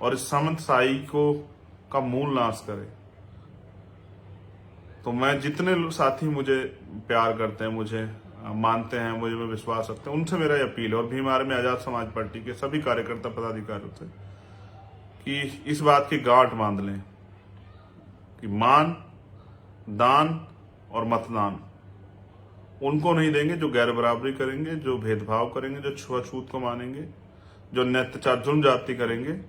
और इस सामंतशाही को का मूल नाश करे। तो मैं जितने साथी मुझे प्यार करते हैं, मुझे मानते हैं, मुझे में विश्वास रखते हैं, उनसे मेरा अपील है, और भीम आर्मी में आजाद समाज पार्टी के सभी कार्यकर्ता पदाधिकारियों से, कि इस बात की गांठ बांध लें कि मान, दान और मतदान उनको नहीं देंगे जो गैर बराबरी करेंगे, जो भेदभाव करेंगे, जो छुआछूत को मानेंगे, जो अत्याचार जुल्म जाति करेंगे,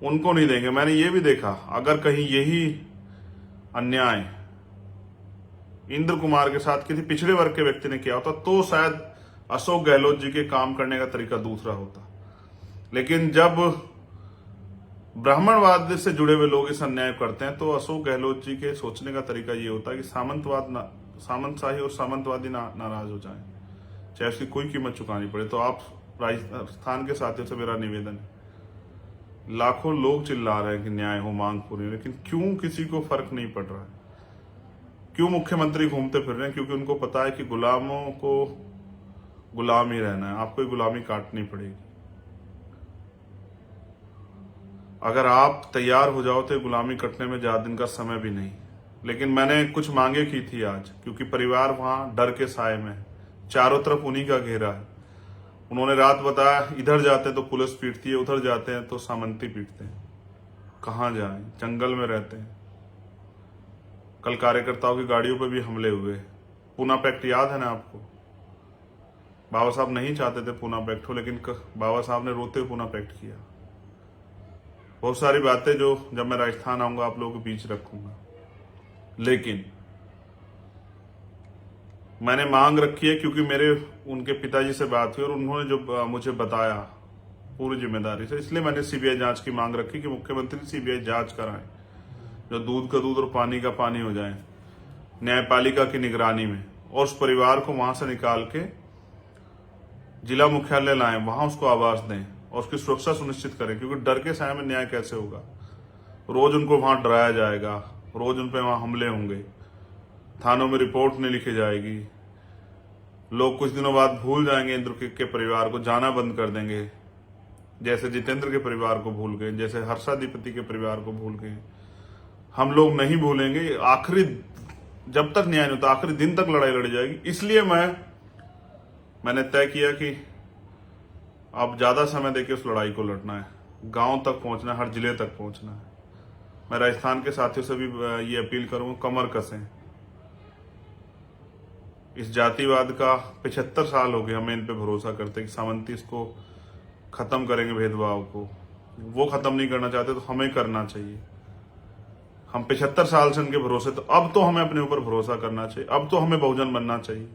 उनको नहीं देंगे। मैंने ये भी देखा, अगर कहीं यही अन्याय इंद्र कुमार के साथ किसी पिछड़े वर्ग के व्यक्ति ने किया होता तो शायद अशोक गहलोत जी के काम करने का तरीका दूसरा होता। लेकिन जब ब्राह्मणवाद से जुड़े हुए लोग इस अन्याय करते हैं तो अशोक गहलोत जी के सोचने का तरीका ये होता है कि सामंतशाही और सामंतवादी नाराज हो जाएं, चाहे उसकी कोई कीमत चुकानी पड़े। तो आप राजस्थान के साथियों से मेरा निवेदन है, लाखों लोग चिल्ला रहे हैं कि न्याय हो, मांग पूरी, लेकिन क्यों किसी को फर्क नहीं पड़ रहा है? क्यों मुख्यमंत्री घूमते फिर रहे हैं? क्योंकि उनको पता है कि गुलामों को गुलाम ही रहना है, आपको गुलामी काटनी पड़ेगी। अगर आप तैयार हो जाओ तो गुलामी कटने में ज्यादा दिन का समय भी नहीं। लेकिन मैंने कुछ मांगे की थी आज, क्योंकि परिवार वहां डर के साए में, चारों तरफ उन्हीं का घेरा है। उन्होंने रात बताया, इधर जाते हैं तो पुलिस पीटती है, उधर जाते हैं तो सामंती पीटते हैं, कहां जाएं? जंगल में रहते हैं। कल कार्यकर्ताओं की गाड़ियों पर भी हमले हुए। पूना पैक्ट याद है ना आपको? बाबा साहब नहीं चाहते थे पूना पैक्ट हो, लेकिन बाबा साहब ने रोते हुए पूना पैक्ट किया। बहुत सारी बातें जो जब मैं राजस्थान आऊंगा आप लोगों के बीच रखूंगा। लेकिन मैंने मांग रखी है, क्योंकि मेरे उनके पिताजी से बात हुई और उन्होंने जो मुझे बताया पूरी जिम्मेदारी से, इसलिए मैंने सीबीआई जांच की मांग रखी कि मुख्यमंत्री सीबीआई जांच कराएं, जो दूध का दूध और पानी का पानी हो जाए, न्यायपालिका की निगरानी में, और उस परिवार को वहां से निकाल के जिला मुख्यालय लाएं, वहां उसको आवास दें और उसकी सुरक्षा सुनिश्चित करें। क्योंकि डर के साए में न्याय कैसे होगा? रोज उनको वहां डराया जाएगा, रोज उन पर वहां हमले होंगे, थानों में रिपोर्ट नहीं लिखी जाएगी, लोग कुछ दिनों बाद भूल जाएंगे इंद्र के परिवार को, जाना बंद कर देंगे, जैसे जितेंद्र के परिवार को भूल गए, जैसे हर्षाधिपति के परिवार को भूल गए। हम लोग नहीं भूलेंगे। आखिरी, जब तक न्याय नहीं होता, आखिरी दिन तक लड़ाई लड़ी जाएगी। इसलिए मैंने तय किया कि अब ज्यादा समय देके उस लड़ाई को लड़ना है, गांव तक पहुंचना है, हर जिले तक पहुंचना है। मैं राजस्थान के साथियों से भी ये अपील करूंगा, कमर कसें। इस जातिवाद का 75 साल हो गए हमें इन पे भरोसा करते कि सामंती इसको खत्म करेंगे, भेदभाव को। वो खत्म नहीं करना चाहते तो हमें करना चाहिए। हम 75 साल से उनके भरोसे, तो अब तो हमें अपने ऊपर भरोसा करना चाहिए। अब तो हमें बहुजन बनना चाहिए।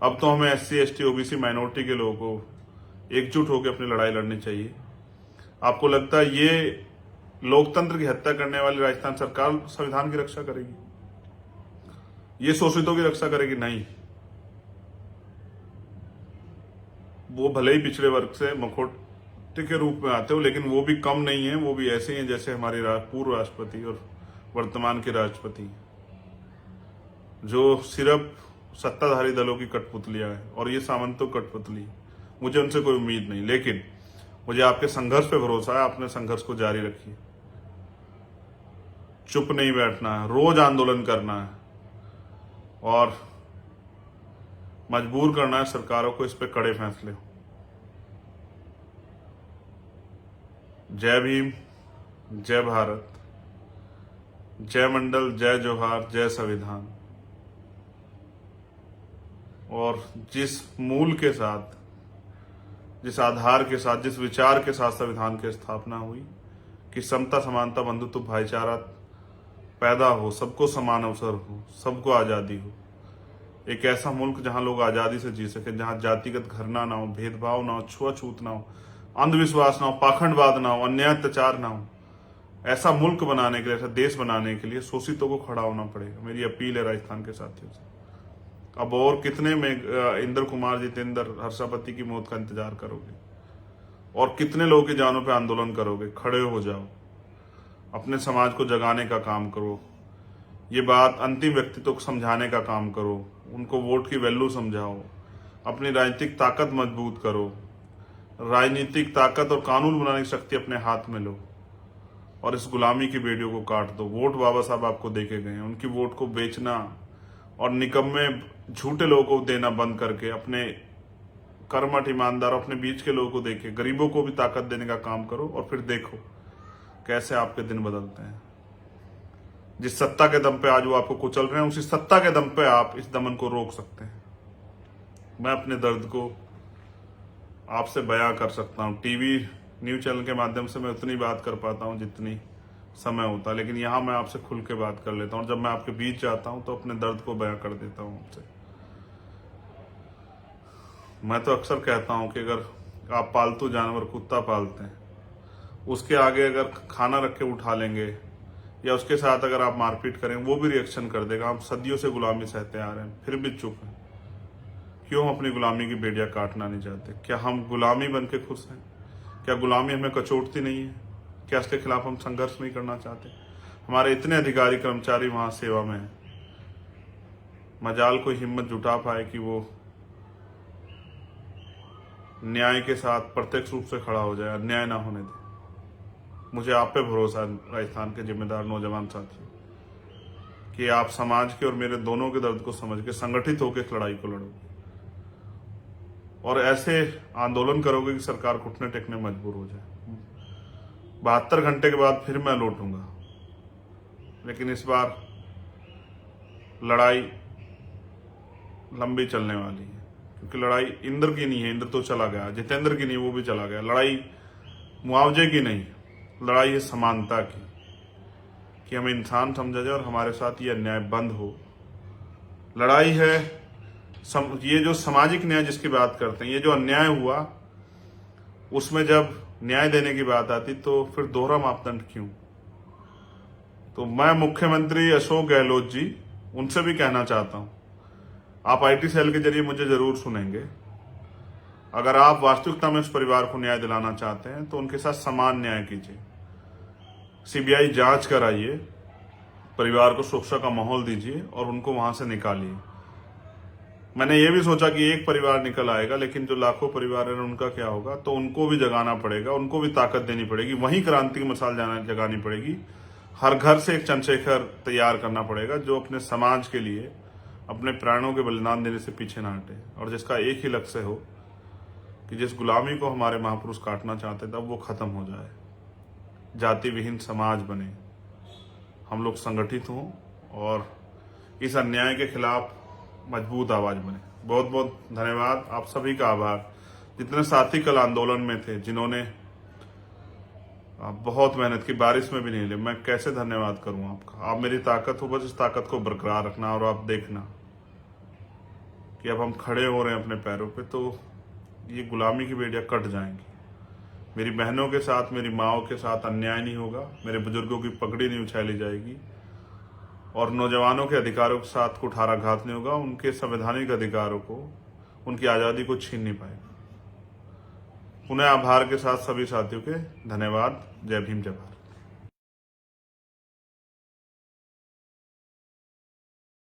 अब तो हमें SC ST OBC माइनॉरिटी के लोगों को एकजुट होकर अपनी लड़ाई लड़नी चाहिए। आपको लगता है ये लोकतंत्र की हत्या करने वाली राजस्थान सरकार संविधान की रक्षा करेगी? ये शोषितों की रक्षा करेगी? नहीं। वो भले ही पिछड़े वर्ग से मुखौटे के रूप में आते हो, लेकिन वो भी कम नहीं है। वो भी ऐसे ही हैं जैसे हमारे पूर्व राष्ट्रपति और वर्तमान के राष्ट्रपति, जो सिर्फ सत्ताधारी दलों की कठपुतलियां हैं। और ये सामंतों कठपुतली, मुझे उनसे कोई उम्मीद नहीं, लेकिन मुझे आपके संघर्ष पे भरोसा है। आपने संघर्ष को जारी रखिए, चुप नहीं बैठना है, रोज आंदोलन करना है और मजबूर करना है सरकारों को इस पे कड़े फैसले हो। जय भीम, जय भारत, जय मंडल, जय जोहार, जय संविधान। और जिस मूल के साथ, जिस आधार के साथ, जिस विचार के साथ संविधान की स्थापना हुई कि समता, समानता, बंधुत्व, भाईचारा पैदा हो, सबको समान अवसर हो, सबको आजादी हो, एक ऐसा मुल्क जहां लोग आजादी से जी सके, जहां जातिगत घृणा ना हो, भेदभाव ना हो, छुआछूत ना हो, अंधविश्वास ना हो, पाखंडवाद ना हो, अन्याय अत्याचार ना हो, ऐसा मुल्क बनाने के लिए, ऐसा देश बनाने के लिए शोषितों को खड़ा होना पड़ेगा। मेरी अपील है राजस्थान के साथियों से। अब और कितने में इंद्र कुमार, जितेंद्र, हर्षापति की मौत का इंतजार करोगे? और कितने लोगों की जानों पे आंदोलन करोगे? खड़े हो जाओ, अपने समाज को जगाने का काम करो। ये बात अंतिम व्यक्तित्व को समझाने का काम करो, उनको वोट की वैल्यू समझाओ, अपनी राजनीतिक ताकत मजबूत करो, राजनीतिक ताकत और कानून बनाने की शक्ति अपने हाथ में लो और इस गुलामी की बेड़ियों को काट दो। वोट बाबा साहब आपको देके गए हैं, उनकी वोट को बेचना और निकम्मे झूठे लोगों को देना बंद करके अपने कर्मठ ईमानदार, अपने बीच के लोगों को देके गरीबों को भी ताकत देने का काम करो और फिर देखो कैसे आपके दिन बदलते हैं। जिस सत्ता के दम पे आज वो आपको कुचल रहे हैं, उसी सत्ता के दम पे आप इस दमन को रोक सकते हैं। मैं अपने दर्द को आपसे बयां कर सकता हूं। टीवी न्यूज चैनल के माध्यम से मैं उतनी बात कर पाता हूं जितनी समय होता है, लेकिन यहां मैं आपसे खुल के बात कर लेता हूं। जब मैं आपके बीच जाता हूं तो अपने दर्द को बयां कर देता हूं आपसे। मैं तो अक्सर कहता हूं कि अगर आप पालतू जानवर कुत्ता पालते हैं, उसके आगे अगर खाना रख के उठा लेंगे या उसके साथ अगर आप मारपीट करेंगे, वो भी रिएक्शन कर देगा। हम सदियों से गुलामी सहते आ रहे हैं, फिर भी चुप हैं। क्यों हम अपनी गुलामी की बेड़ियां काटना नहीं चाहते? क्या हम गुलामी बन के खुश हैं? क्या गुलामी हमें कचोटती नहीं है? क्या इसके खिलाफ हम संघर्ष नहीं करना चाहते? हमारे इतने अधिकारी कर्मचारी वहां सेवा में हैं, मजाल कोई हिम्मत जुटा पाए कि वो न्याय के साथ प्रत्यक्ष रूप से खड़ा हो जाए, अन्याय ना होने दे। मुझे आप पे भरोसा है राजस्थान के जिम्मेदार नौजवान साथियों, कि आप समाज के और मेरे दोनों के दर्द को समझ के संगठित होकर इस लड़ाई को लड़ोगे और ऐसे आंदोलन करोगे कि सरकार घुटने टेकने मजबूर हो जाए। 72 घंटे के बाद फिर मैं लौटूंगा, लेकिन इस बार लड़ाई लंबी चलने वाली है, क्योंकि लड़ाई इंद्र की नहीं है, इंद्र तो चला गया, जितेंद्र की नहीं, वो भी चला गया। लड़ाई मुआवजे की नहीं, लड़ाई है समानता की, कि हमें इंसान समझा जाए और हमारे साथ ये अन्याय बंद हो। लड़ाई है ये जो सामाजिक न्याय जिसकी बात करते हैं, ये जो अन्याय हुआ उसमें जब न्याय देने की बात आती तो फिर दोहरा मापदंड क्यों? तो मैं मुख्यमंत्री अशोक गहलोत जी उनसे भी कहना चाहता हूं, आप आईटी सेल के जरिए मुझे जरूर सुनेंगे। अगर आप वास्तविकता में उस परिवार को न्याय दिलाना चाहते हैं तो उनके साथ समान न्याय कीजिए, सीबीआई जांच कराइए, परिवार को सुरक्षा का माहौल दीजिए और उनको वहां से निकालिए। मैंने ये भी सोचा कि एक परिवार निकल आएगा, लेकिन जो लाखों परिवार हैं उनका क्या होगा? तो उनको भी जगाना पड़ेगा, उनको भी ताकत देनी पड़ेगी, वहीं क्रांति की मिसाल जगानी पड़ेगी। हर घर से एक चंद्रशेखर तैयार करना पड़ेगा जो अपने समाज के लिए अपने प्राणों के बलिदान देने से पीछे ना हटे और जिसका एक ही लक्ष्य हो कि जिस गुलामी को हमारे महापुरुष काटना चाहते थे अब वो खत्म हो जाए, जाति विहीन समाज बने, हम लोग संगठित हों और इस अन्याय के खिलाफ मजबूत आवाज बने। बहुत बहुत धन्यवाद, आप सभी का आभार। जितने साथी कल आंदोलन में थे, जिन्होंने बहुत मेहनत की, बारिश में भी नहीं ले, मैं कैसे धन्यवाद करूं आपका। आप मेरी ताकत हो, बस इस ताकत को बरकरार रखना और आप देखना कि अब हम खड़े हो रहे हैं अपने पैरों पे, तो ये गुलामी की बेड़ियां कट जाएंगी। मेरी बहनों के साथ, मेरी माओ के साथ अन्याय नहीं होगा, मेरे बुजुर्गों की पगड़ी नहीं उछाली जाएगी और नौजवानों के अधिकारों के साथ कुठाराघात नहीं होगा। उनके संवैधानिक अधिकारों को, उनकी आज़ादी को छीन नहीं पाएगा। पुनः आभार के साथ सभी साथियों के धन्यवाद। जय भीम, जय भारत।